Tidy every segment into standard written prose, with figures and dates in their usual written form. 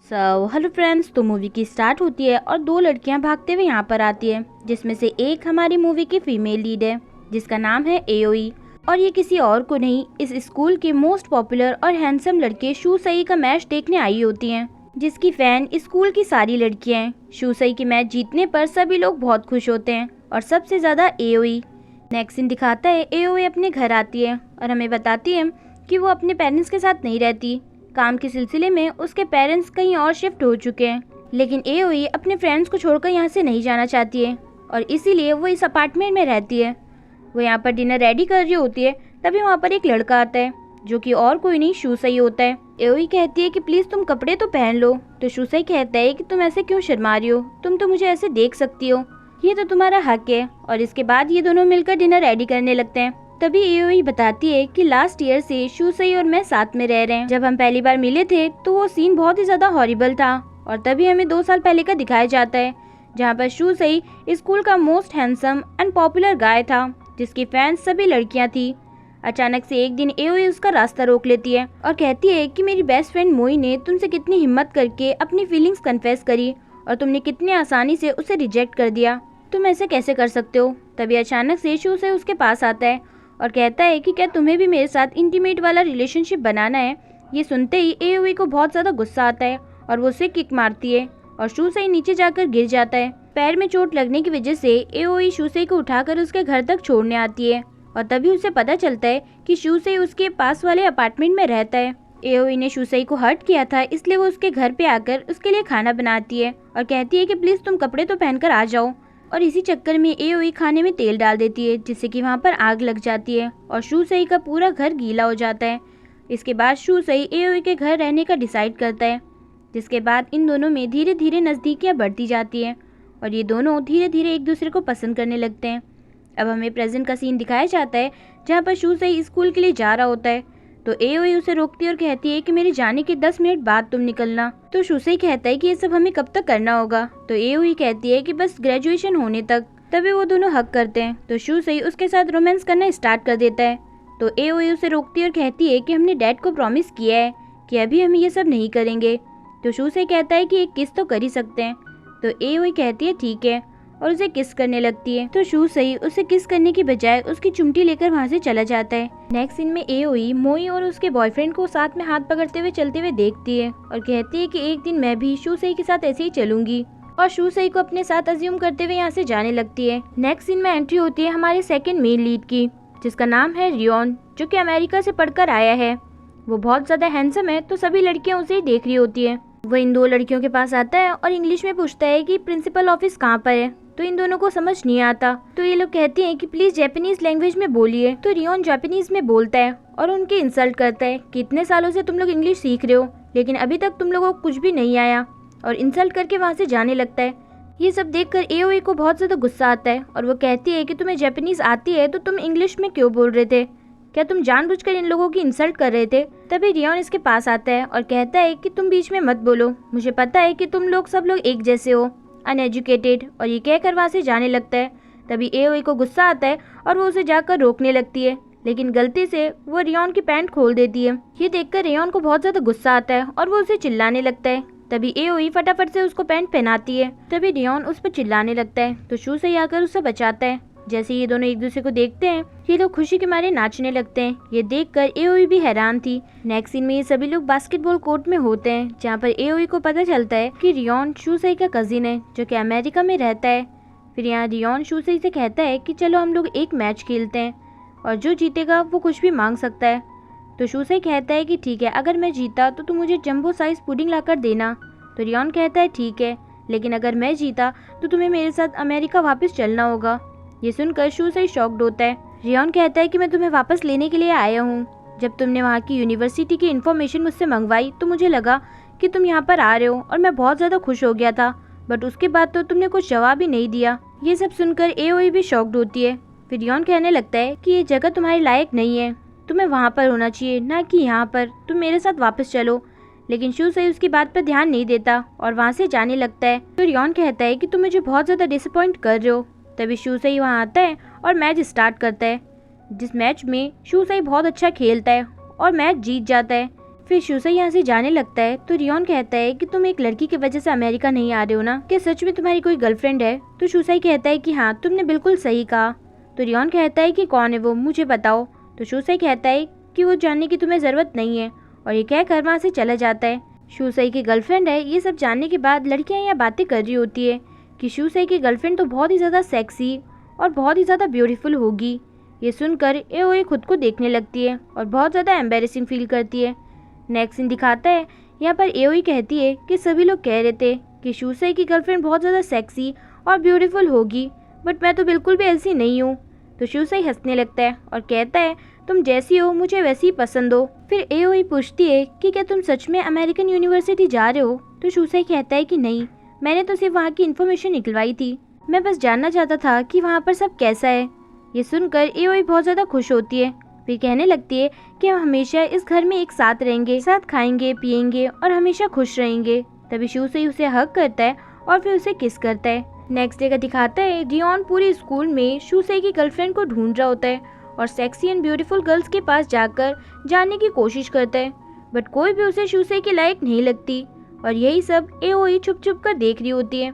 Hello friends, तो movie की start होती है और दो लड़कियां भागते हुए यहाँ पर आती है, जिसमें से एक हमारी मूवी की फीमेल लीड है जिसका नाम है एओई। और ये किसी और को नहीं, इस स्कूल के मोस्ट पॉपुलर और हैंडसम लड़के शूसई का मैच देखने आई होती हैं, जिसकी फैन स्कूल की सारी लड़कियां हैं। शूसई के मैच जीतने पर सभी लोग बहुत खुश होते हैं और सबसे ज्यादा एओई। नेक्स्ट सीन दिखाता है एओई अपने घर आती है और हमें बताती है कि वो अपने पेरेंट्स के साथ नहीं रहती। काम के सिलसिले में उसके पेरेंट्स कहीं और शिफ्ट हो चुके हैं, लेकिन एओई अपने फ्रेंड्स को छोड़कर यहाँ से नहीं जाना चाहती है और इसीलिए वो इस अपार्टमेंट में रहती है। वो यहाँ पर डिनर रेडी कर रही होती है, तभी वहाँ पर एक लड़का आता है जो कि और कोई नहीं शूसई होता है। एओई कहती है कि प्लीज तुम कपड़े तो पहन लो, तो शूसई कहता है कि तुम ऐसे क्यों शर्मा रही हो, तुम तो मुझे ऐसे देख सकती हो, ये तो तुम्हारा हक है। और इसके बाद ये दोनों मिलकर डिनर रेडी करने लगते हैं। तभी एओई बताती है कि लास्ट ईयर से शूसई और मैं साथ में रह रहे हैं। जब हम पहली बार मिले थे तो वो सीन बहुत ही ज्यादा हॉरिबल था और तभी हमें 2 साल पहले का दिखाया जाता है, जहाँ पर शूसई स्कूल का most handsome and popular guy था जिसकी फैंस सभी लड़कियां थी। अचानक से एक दिन एओई उसका रास्ता रोक लेती है और कहती है कि मेरी बेस्ट फ्रेंड मोई ने तुमसे कितनी हिम्मत करके अपनी फीलिंग्स कन्फेस करी और तुमने कितनी आसानी से उसे रिजेक्ट कर दिया, तुम ऐसे कैसे कर सकते हो। तभी अचानक से शूसई उसके पास आता है और कहता है कि क्या तुम्हें भी मेरे साथ इंटीमेट वाला रिलेशनशिप बनाना है। ये सुनते ही एओई को बहुत ज्यादा गुस्सा आता है और वो उसे किक मारती है और शूसई नीचे जाकर गिर जाता है। पैर में चोट लगने की वजह से एओई शूसई को उठाकर उसके घर तक छोड़ने आती है और तभी उसे पता चलता है कि शूसई उसके पास वाले अपार्टमेंट में रहता है। एओई ने शूसई को हर्ट किया था, इसलिए वो उसके घर पे आकर उसके लिए खाना बनाती है और कहती है कि प्लीज तुम कपड़े तो पहनकर आ जाओ। और इसी चक्कर में एओई खाने में तेल डाल देती है, जिससे कि वहाँ पर आग लग जाती है और शूसई का पूरा घर गीला हो जाता है। इसके बाद शूसई एओई के घर रहने का डिसाइड करता है, जिसके बाद इन दोनों में धीरे धीरे नज़दीकियाँ बढ़ती जाती हैं और ये दोनों धीरे धीरे एक दूसरे को पसंद करने लगते हैं। अब हमें प्रेजेंट का सीन दिखाया जाता है, जहाँ पर शूसई स्कूल के लिए जा रहा होता है, तो एओई उसे रोकती है और कहती है कि मेरे जाने के 10 मिनट बाद तुम निकलना। तो शूसई कहता है कि ये सब हमें कब तक करना होगा, तो एओई कहती है कि बस ग्रेजुएशन होने तक। तभी वो दोनों हक करते हैं, तो शूसई उसके साथ रोमांस करना स्टार्ट कर देता है। तो एओई उसे रोकती है और कहती है कि हमने डैड को प्रॉमिस किया है कि अभी हम ये सब नहीं करेंगे। तो शूसई कहता है कि एक किस तो कर ही सकते हैं, तो एओई कहती है ठीक है और उसे किस करने लगती है। तो शूसई उसे किस करने की बजाय उसकी चिमटी लेकर वहाँ से चला जाता है। नेक्स्ट सीन में एओई मोई और उसके बॉयफ्रेंड को साथ में हाथ पकड़ते हुए चलते हुए देखती है और कहती है कि एक दिन मैं भी शूसई के साथ ऐसे ही चलूंगी, और शूसई को अपने साथ अज्यूम करते हुए यहाँ से जाने लगती है। नेक्स्ट सीन में एंट्री होती है हमारे सेकंड मेन लीड की, जिसका नाम है रियोन, जो कि अमेरिका से पढ़कर आया है। वो बहुत ज्यादा हैंडसम है, तो सभी लड़कियां उसे देख रही होती है। वो इन 2 लड़कियों के पास आता है और इंग्लिश में पूछता है कि प्रिंसिपल ऑफिस कहाँ पर है, तो इन दोनों को समझ नहीं आता। तो ये लोग कहते हैं कि प्लीज जापानीज लैंग्वेज में बोलिए। तो रियोन जापानीज में बोलता है और उनकी इंसल्ट करता है कि इतने सालों से तुम लोग इंग्लिश सीख रहे हो, लेकिन अभी तक तुम लोगों को कुछ भी नहीं आया, और इंसल्ट करके वहाँ से जाने लगता है। ये सब देखकर एओई को बहुत ज्यादा गुस्सा आता है और वो कहती है कि तुम्हें जापानीज आती है तो तुम इंग्लिश में क्यों बोल रहे थे, क्या तुम जानबूझकर इन लोगों की इंसल्ट कर रहे थे। तभी रियोन इसके पास आता है और कहता है कि तुम बीच में मत बोलो, मुझे पता है कि तुम लोग सब लोग एक जैसे हो, अनएजुकेटेड, और ये कहकर वहाँ से जाने लगता है। तभी एओई को गुस्सा आता है और वो उसे जाकर रोकने लगती है, लेकिन गलती से वो रियोन की पैंट खोल देती है। ये देखकर रियोन को बहुत ज्यादा गुस्सा आता है और वो उसे चिल्लाने लगता है। तभी एओई फटाफट से उसको पैंट पहनाती है। तभी रियोन उस पर चिल्लाने लगता है, तो शूसई आकर उसे बचाता है। जैसे ये दोनों एक दूसरे को देखते हैं, ये लोग खुशी के मारे नाचने लगते हैं। ये देखकर एओई भी हैरान थी। नेक्स्ट सीन में ये सभी लोग बास्केटबॉल कोर्ट में होते हैं, जहाँ पर एओई को पता चलता है कि रियोन शूसई का कजिन है जो कि अमेरिका में रहता है। फिर यहाँ रियोन शूसई से कहता है कि चलो हम लोग एक मैच खेलते हैं और जो जीतेगा वो कुछ भी मांग सकता है। तो शूसई कहता है कि ठीक है, अगर मैं जीता तो तुम मुझे जंबो साइज पुडिंग लाकर देना। तो रियोन कहता है ठीक है, लेकिन अगर मैं जीता तो तुम्हें मेरे साथ अमेरिका वापस चलना होगा। ये सुनकर शूसई शॉक्ड होता है। रियोन कहता है कि मैं तुम्हें वापस लेने के लिए आया हूँ। जब तुमने वहाँ की यूनिवर्सिटी की इन्फॉर्मेशन मुझसे मंगवाई तो मुझे लगा कि तुम यहाँ पर आ रहे हो और मैं बहुत ज़्यादा खुश हो गया था, बट उसके बाद तो तुमने कुछ जवाब ही नहीं दिया। ये सब सुनकर एओई भी शॉक्ड होती है। फिर रियोन कहने लगता है कि ये जगह तुम्हारे लायक नहीं है, तुम्हें वहाँ पर होना चाहिए, ना कि यहाँ पर, तुम मेरे साथ वापस चलो। लेकिन शूसई उसकी बात पर ध्यान नहीं देता और वहाँ से जाने लगता है। तो रियोन कहता है कि तुम मुझे बहुत ज़्यादा डिसअपॉइंट कर रहे हो। तभी शूसई वहाँ आता है और मैच स्टार्ट करता है, जिस मैच में शूसई बहुत अच्छा खेलता है और मैच जीत जाता है। फिर शूसई यहाँ से जाने लगता है तो रियोन कहता है कि तुम एक लड़की की वजह से अमेरिका नहीं आ रहे हो ना, क्या सच में तुम्हारी कोई गर्लफ्रेंड है? तो शूसई कहता है कि हाँ, तुमने बिल्कुल सही कहा। तो रियोन कहता है कि कौन है वो, मुझे बताओ। तो शूसई कहता है कि वो जानने की तुम्हें जरूरत नहीं है, और ये कहकर वहाँ से चला जाता है। शूसई की गर्लफ्रेंड है, ये सब जानने के बाद लड़कियाँ यहाँ बातें कर रही होती है कि शूसई की गर्लफ्रेंड तो बहुत ही ज़्यादा सेक्सी और बहुत ही ज़्यादा ब्यूटीफुल होगी। ये सुनकर एओई खुद को देखने लगती है और बहुत ज़्यादा एम्बेरेसिंग फील करती है। नेक्स्ट सीन दिखाता है, यहाँ पर एओई कहती है कि सभी लोग कह रहे थे कि शूसई की गर्लफ्रेंड बहुत ज़्यादा सेक्सी और ब्यूटीफुल होगी, बट मैं तो बिल्कुल भी ऐसी नहीं हूँ। तो शूसई हंसने लगता है और कहता है तुम जैसी हो मुझे वैसी ही पसंद हो। फिर एओई पूछती है कि क्या तुम सच में अमेरिकन यूनिवर्सिटी जा रहे हो? तो शूसई कहता है कि नहीं, मैंने तो सिर्फ वहाँ की इन्फॉर्मेशन निकलवाई थी, मैं बस जानना चाहता था कि वहाँ पर सब कैसा है। ये सुनकर एओई बहुत ज़्यादा खुश होती है। फिर कहने लगती है कि हम हमेशा इस घर में एक साथ रहेंगे, साथ खाएंगे पिएंगे और हमेशा खुश रहेंगे। तभी शूसई उसे हग करता है और फिर उसे किस करता है। नेक्स्ट डे का दिखाता है, रियोन पूरे स्कूल में शूसई की गर्लफ्रेंड को ढूंढ रहा होता है और सेक्सी एंड ब्यूटीफुल गर्ल्स के पास जाकर जानने की कोशिश करता है, बट कोई भी उसे शूसई के लायक नहीं लगती और यही सब एओई छुप छुप कर देख रही होती है।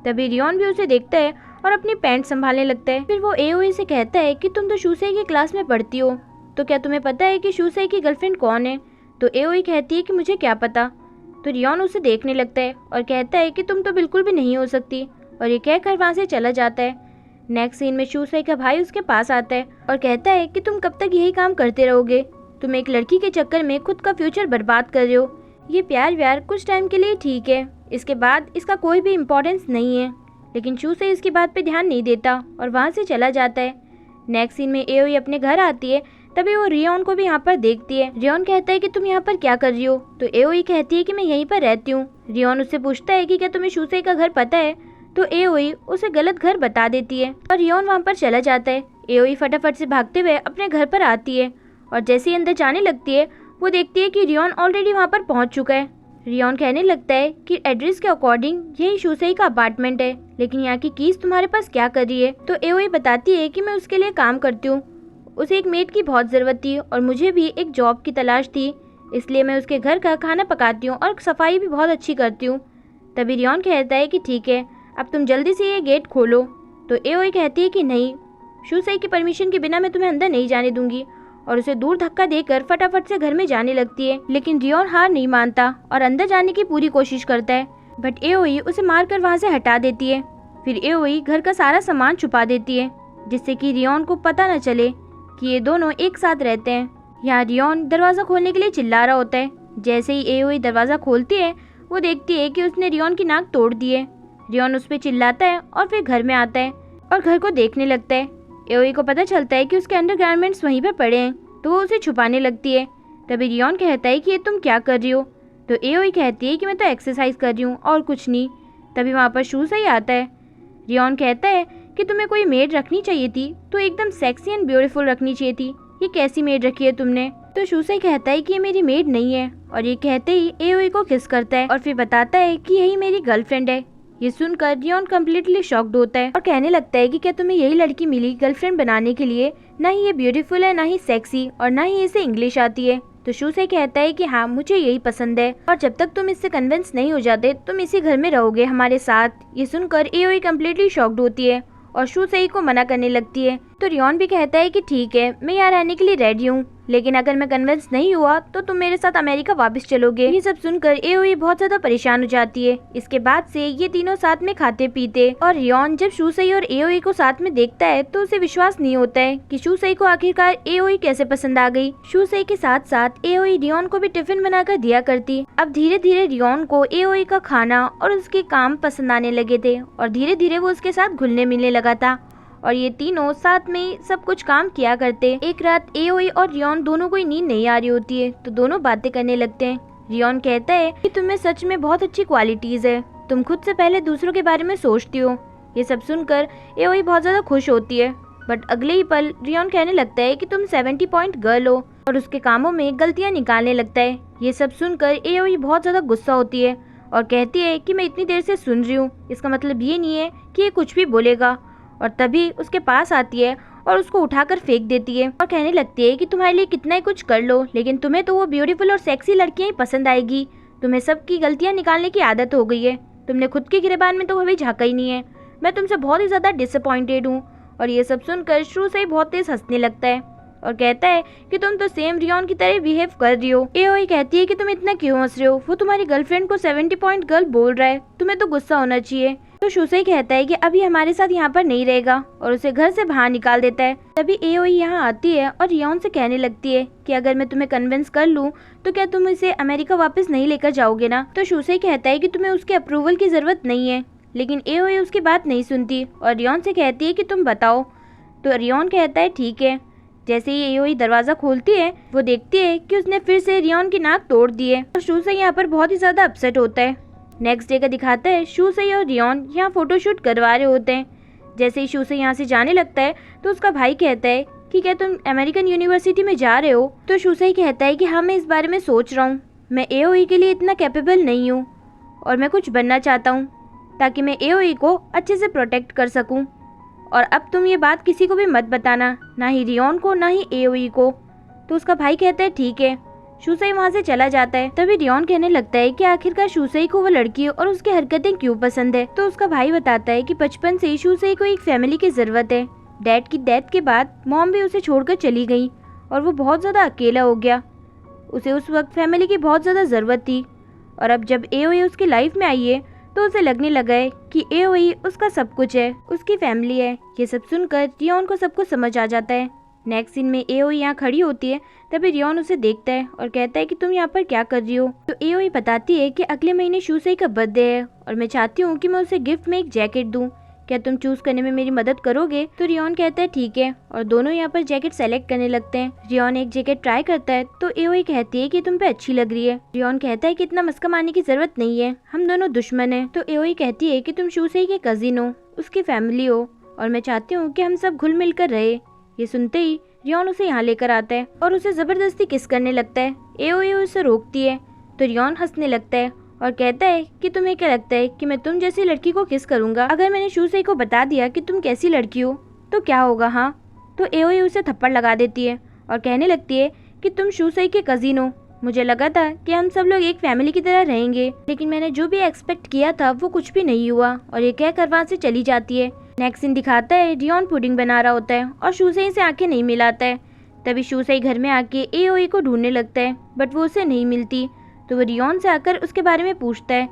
तभी रियोन भी उसे देखता है और अपनी पैंट संभालने लगता है। फिर वो एओई से कहता है कि तुम तो शूसई की क्लास में पढ़ती हो, तो क्या तुम्हें पता है कि शूसई की गर्लफ्रेंड कौन है? तो एओई कहती है कि मुझे क्या पता। तो रियोन उसे देखने लगता है और कहता है कि तुम तो बिल्कुल भी नहीं हो सकती, और ये कहकर वहाँ से चला जाता है। नेक्स्ट सीन में शूसई का भाई उसके पास आता है और कहता है कि तुम कब तक यही काम करते रहोगे? तुम एक लड़की के चक्कर में खुद का फ्यूचर बर्बाद कर रहे हो। ये प्यार व्यार कुछ टाइम के लिए ठीक है, इसके बाद इसका कोई भी इम्पोर्टेंस नहीं है। लेकिन शूसई इसकी बात पे ध्यान नहीं देता और वहाँ से चला जाता है। नेक्स्ट सीन में एओई अपने घर आती है, तभी वो रियोन को भी यहाँ पर देखती है। रियोन कहता है कि तुम यहाँ पर क्या कर रही हो? तो एओई कहती है कि मैं यहीं पर रहती हूँ। रियोन उससे पूछता है कि क्या तुम्हें शूसई का घर पता है? तो एओई उसे गलत घर बता देती है और रियोन वहाँ पर चला जाता है। एओई फटाफट से भागते हुए अपने घर पर आती है और जैसे ही अंदर जाने लगती है वो देखती है कि रियोन ऑलरेडी वहाँ पर पहुँच चुका है। रियोन कहने लगता है कि एड्रेस के अकॉर्डिंग यही शूसई का अपार्टमेंट है, लेकिन यहाँ की कीज तुम्हारे पास क्या कर रही है? तो एओई बताती है कि मैं उसके लिए काम करती हूँ, उसे एक मेड की बहुत ज़रूरत थी और मुझे भी एक जॉब की तलाश थी, इसलिए मैं उसके घर का खाना पकाती हूँ और सफाई भी बहुत अच्छी करती हूँ। तभी रियोन कहता है कि ठीक है, अब तुम जल्दी से ये गेट खोलो। तो एओई कहती है कि नहीं, शूसई की परमिशन के बिना मैं तुम्हें अंदर नहीं जाने दूंगी, और उसे दूर धक्का देकर फटाफट से घर में जाने लगती है। लेकिन रियोन हार नहीं मानता और अंदर जाने की पूरी कोशिश करता है, बट एओई उसे मारकर वहाँ से हटा देती है। फिर एओई घर का सारा सामान छुपा देती है, जिससे कि रियोन को पता न चले कि ये दोनों एक साथ रहते हैं। यहाँ रियोन दरवाज़ा खोलने के लिए चिल्ला रहा होता है। जैसे ही एओई दरवाज़ा खोलती है वो देखती है कि उसने रियोन की नाक तोड़ दी है। रियोन उस पर चिल्लाता है और फिर घर में आता है और घर को देखने लगता है। एओई को पता चलता है कि उसके अंडरगारमेंट्स वहीं पर पड़े हैं, तो वो उसे छुपाने लगती है। तभी रियोन कहता है कि ये तुम क्या कर रही हो? तो एओई कहती है कि मैं तो एक्सरसाइज कर रही हूँ और कुछ नहीं। तभी वहाँ पर शूसई आता है। रियोन कहता है कि तुम्हें कोई मेड रखनी चाहिए थी, तो एकदम सेक्सी एंड ब्यूटीफुल रखनी चाहिए थी, ये कैसी मेड रखी है तुमने? तो शूसई कहता है कि ये मेरी मेड नहीं है, और ये कहते ही एओई को किस करता है और फिर बताता है कि यही मेरी गर्लफ्रेंड है। ये सुनकर रियोन कम्प्लीटली शॉक्ड होता है और कहने लगता है कि क्या तुम्हें यही लड़की मिली गर्लफ्रेंड बनाने के लिए? ना ही ये ब्यूटीफुल है, ना ही सेक्सी, और ना ही इसे इंग्लिश आती है। तो शूसई कहता है कि हाँ, मुझे यही पसंद है, और जब तक तुम इससे कन्विंस नहीं हो जाते तुम इसी घर में रहोगे हमारे साथ। ये सुनकर एओई कम्प्लीटली शॉक्ड होती है और शूसई को मना करने लगती है। तो रियोन भी कहता है कि ठीक है, मैं यहाँ रहने के लिए रेडी हूँ, लेकिन अगर मैं कन्विंस नहीं हुआ तो तुम मेरे साथ अमेरिका वापस चलोगे। ये सब सुनकर एओई बहुत ज्यादा परेशान हो जाती है। इसके बाद से ये तीनों साथ में खाते पीते, और रियोन जब शूसई और एओई को साथ में देखता है तो उसे विश्वास नहीं होता है कि शूसई को आखिरकार एओई कैसे पसंद आ गई। शूसई के साथ साथ एओई रियोन को भी टिफिन बनाकर दिया करती। अब धीरे धीरे रियोन को एओई का खाना और उसके काम पसंद आने लगे थे और धीरे धीरे वो उसके साथ घुलने मिलने लगा था और ये तीनों साथ में सब कुछ काम किया करते। एक रात एओई और रियोन दोनों को नींद नहीं आ रही होती है तो दोनों बातें करने लगते हैं। रियोन कहता है कि तुम्हें सच में बहुत अच्छी क्वालिटीज है, तुम खुद से पहले दूसरों के बारे में सोचती हो। ये सब सुनकर एओई बहुत ज्यादा खुश होती है, बट अगले ही पल रियोन कहने लगता है कि तुम 70 पॉइंट गर्ल हो और उसके कामों में गलतियाँ निकालने लगता है। ये सब सुनकर एओई बहुत ज्यादा गुस्सा होती है और कहती है कि मैं इतनी देर से सुन रही हूँ, इसका मतलब ये नहीं है कि ये कुछ भी बोलेगा। और तभी उसके पास आती है और उसको उठाकर फेंक देती है और कहने लगती है कि तुम्हारे लिए कितना ही कुछ कर लो, लेकिन तुम्हें तो वो ब्यूटीफुल और सेक्सी लड़कियां ही पसंद आएगी। तुम्हें सबकी गलतियां निकालने की आदत हो गई है, तुमने खुद के गिरेबान में तो कभी झांका ही नहीं है। मैं तुमसे बहुत ही ज्यादा डिसअपॉइंटेड हूँ। और ये सब सुनकर शू से बहुत तेज हंसने लगता है और कहता है कि तुम तो सेम रियोन की तरह बिहेव कर रही हो। एओई कहती है कि तुम इतना क्यों हंस रहे हो, वो तुम्हारी गर्लफ्रेंड को 70 पॉइंट गर्ल बोल रहा है, तुम्हें तो गुस्सा होना चाहिए। तो शूसेई कहता है कि अभी हमारे साथ यहाँ पर नहीं रहेगा और उसे घर से बाहर निकाल देता है। तभी एओई यहाँ आती है और रियोन से कहने लगती है कि अगर मैं तुम्हें कन्विंस कर लूँ तो क्या तुम इसे अमेरिका वापस नहीं लेकर जाओगे ना। तो शूसेई कहता है कि तुम्हें उसके अप्रूवल की जरूरत नहीं है, लेकिन एओई उसकी बात नहीं सुनती और रियोन से कहती है कि तुम बताओ। तो रियोन कहता है ठीक है। जैसे ही एओई दरवाजा खोलती है वो देखती है कि उसने फिर से रियोन की नाक तोड़ दी है और शूसेई यहाँ पर बहुत ही ज्यादा अपसेट होता है। नेक्स्ट डे का दिखाता है शूसेई और रियोन यहाँ फोटोशूट करवा रहे होते हैं। जैसे ही शूसेई यहाँ से जाने लगता है तो उसका भाई कहता है कि क्या तुम अमेरिकन यूनिवर्सिटी में जा रहे हो। तो शूसेई कहता है कि हाँ, मैं इस बारे में सोच रहा हूँ, मैं एओई के लिए इतना कैपेबल नहीं हूँ और मैं कुछ बनना चाहता हूँ ताकि मैं एओई को अच्छे से प्रोटेक्ट कर सकूँ। और अब तुम ये बात किसी को भी मत बताना, ना ही रियोन को ना ही एओई को। तो उसका भाई कहता है ठीक है। शूसेई वहाँ से चला जाता है। तभी रियोन कहने लगता है कि आखिरकार शूसेई को वो लड़की और उसकी हरकतें क्यों पसंद है। तो उसका भाई बताता है कि बचपन से ही शूसेई को एक फैमिली की जरूरत है। डैड की डेथ के बाद मॉम भी उसे छोड़कर चली गई और वो बहुत ज्यादा अकेला हो गया। उसे उस वक्त फैमिली की बहुत ज्यादा जरूरत थी और अब जब एओई उसकी लाइफ में आई है तो उसे लगने लगा है कि एओई उसका सब कुछ है, उसकी फैमिली है। ये सब सुनकर रियोन को सब कुछ समझ आ जाता है। नेक्स्ट सीन में एओई यहाँ खड़ी होती है। तभी रियोन उसे देखता है और कहता है कि तुम यहाँ पर क्या कर रही हो। तो एओई बताती है कि अगले महीने शूसेई का बर्थडे है और मैं चाहती हूँ कि मैं उसे गिफ्ट में एक जैकेट दूँ, क्या तुम चूज करने में मेरी मदद करोगे। तो रियोन कहता है ठीक है और दोनों यहाँ पर जैकेट सेलेक्ट करने लगते हैं। रियोन एक जैकेट ट्राई करता है तो एओई कहती है कि तुम पे अच्छी लग रही है। रियोन कहता है कि इतना मस्का मारने की जरूरत नहीं है, हम दोनों दुश्मन हैं। तो एओई कहती है कि तुम शूसेई के कजिन हो, उसकी फैमिली हो और मैं चाहती हूँ कि हम सब घुल मिल कर रहे। ये सुनते ही रियोन उसे यहाँ लेकर आता है और उसे जबरदस्ती किस करने लगता है। एओई उसे रोकती है तो रियोन हंसने लगता है और कहता है कि तुम्हें क्या लगता है कि मैं तुम जैसी लड़की को किस करूंगा। अगर मैंने शूसेई को बता दिया कि तुम कैसी लड़की हो तो क्या होगा। हाँ, तो एओई उसे थप्पड़ लगा देती है और कहने लगती है कि तुम शूसेई के कजिन हो, मुझे लगा था कि हम सब लोग एक फैमिली की तरह रहेंगे, लेकिन मैंने जो भी एक्सपेक्ट किया था वो कुछ भी नहीं हुआ। और ये कहकर वहाँ से चली जाती है। नेक्स्ट सीन दिखाता है रियोन पुडिंग बना रहा होता है और शूसेई से आंखें नहीं मिलाता है। तभी शूसेई घर में आके एओई को ढूंढने लगता है बट वो उसे नहीं मिलती। तो वो रियोन से आकर उसके बारे में पूछता है।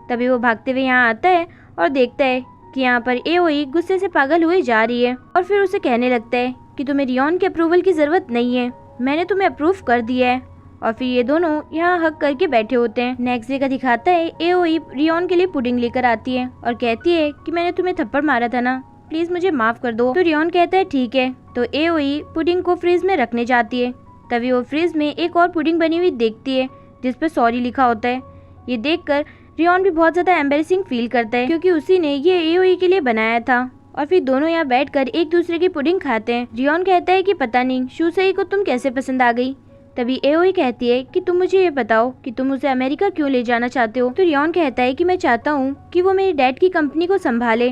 तभी वो भागते हुए यहाँ आता है और देखता है कि यहाँ पर एओई गुस्से से पागल हुए जा रही है और फिर उसे कहने लगता है कि तुम्हें रियोन के अप्रूवल की जरूरत नहीं है, मैंने तुम्हें अप्रूव कर दिया है। और फिर ये दोनों यहाँ हक करके बैठे होते हैं। नेक्स्ट डे का दिखाता है एओई रियोन के लिए पुडिंग लेकर आती है और कहती है कि मैंने तुम्हें थप्पड़ मारा था ना, प्लीज मुझे माफ कर दो। तो रियोन कहता है ठीक है। तो एओई पुडिंग को फ्रिज में रखने जाती है। तभी वो फ्रिज में एक और पुडिंग बनी हुई देखती है जिस पर सॉरी लिखा होता है। ये देखकर रियोन भी बहुत ज्यादा एम्बैरेसिंग फील करता है क्योंकि उसी ने ये एओई के लिए बनाया था। और फिर दोनों यहाँ बैठकर एक दूसरे की पुडिंग खाते हैं। रियोन कहता है कि पता नहीं शूसेई को तुम कैसे पसंद आ गई। तभी एओई कहती है कि तुम मुझे ये बताओ कि तुम उसे अमेरिका क्यों ले जाना चाहते हो। तो रियोन कहता है कि मैं चाहता हूँ कि वो मेरे डैड की कंपनी को संभाले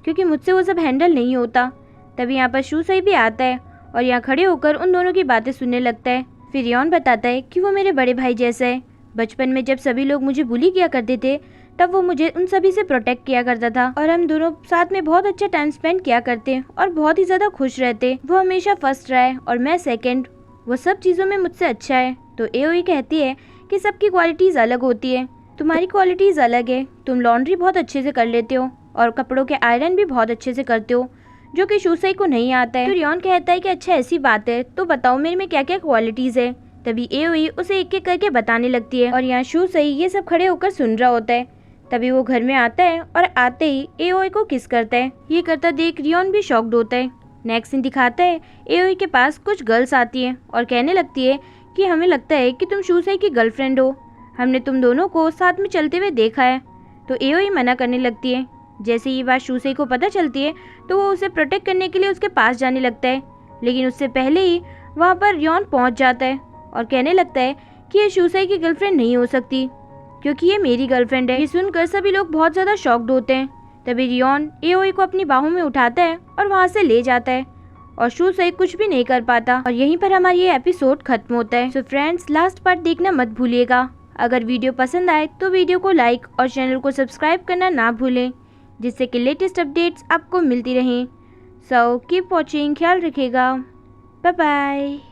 क्योंकि मुझसे वो सब हैंडल नहीं होता। तभी यहाँ पर शूसेई भी आता है और यहाँ खड़े होकर उन दोनों की बातें सुनने लगता है। फिर रियोन बताता है कि वो मेरे बड़े भाई जैसा है। बचपन में जब सभी लोग मुझे बुली किया करते थे तब वो मुझे उन सभी से प्रोटेक्ट किया करता था और हम दोनों साथ में बहुत अच्छा टाइम स्पेंड किया करते और बहुत ही ज्यादा खुश रहते। वो हमेशा फर्स्ट रहा है और मैं सेकंड, वो सब चीजों में मुझसे अच्छा है। तो एओई कहती है कि सबकी क्वालिटीज अलग होती है, तुम्हारी क्वालिटीज अलग है, तुम लॉन्ड्री बहुत अच्छे से कर लेते हो और कपड़ों के आयरन भी बहुत अच्छे से करते हो जो कि शूसेई को नहीं आता है। तो रियोन कहता है कि अच्छा ऐसी बात है तो बताओ मेरे में क्या क्या क्वालिटीज है। तभी एओई उसे एक एक करके बताने लगती है और यहाँ शूसेई ये सब खड़े होकर सुन रहा होता है। तभी वो घर में आता है और आते ही एओई को किस करता है। ये करता देख रियोन भी शॉक्ड होता है। नेक्स्ट सीन दिखाता है एओई के पास कुछ गर्ल्स आती है और कहने लगती है कि हमें लगता है कि तुम शूसेई की गर्लफ्रेंड हो, हमने तुम दोनों को साथ में चलते हुए देखा है। तो एओई मना करने लगती है। जैसे ये बात शूसेई को पता चलती है तो वो उसे प्रोटेक्ट करने के लिए उसके पास जाने लगता है, लेकिन उससे पहले ही वहाँ पर रियोन पहुँच जाता है और कहने लगता है कि ये शूसेई की गर्लफ्रेंड नहीं हो सकती क्योंकि ये मेरी गर्लफ्रेंड है। ये सुनकर सभी लोग बहुत ज्यादा शॉक्ड होते हैं। तभी रियोन एओई को अपनी बाहों में उठाता है और वहाँ से ले जाता है और शू सही कुछ भी नहीं कर पाता और यहीं पर हमारा ये एपिसोड खत्म होता है। सो फ्रेंड्स, लास्ट पार्ट देखना मत भूलिएगा। अगर वीडियो पसंद आए तो वीडियो को लाइक और चैनल को सब्सक्राइब करना ना भूलें, जिससे कि लेटेस्ट अपडेट्स आपको मिलती रहें। सो कीप वॉचिंग, ख्याल रखिएगा, बाय बाय।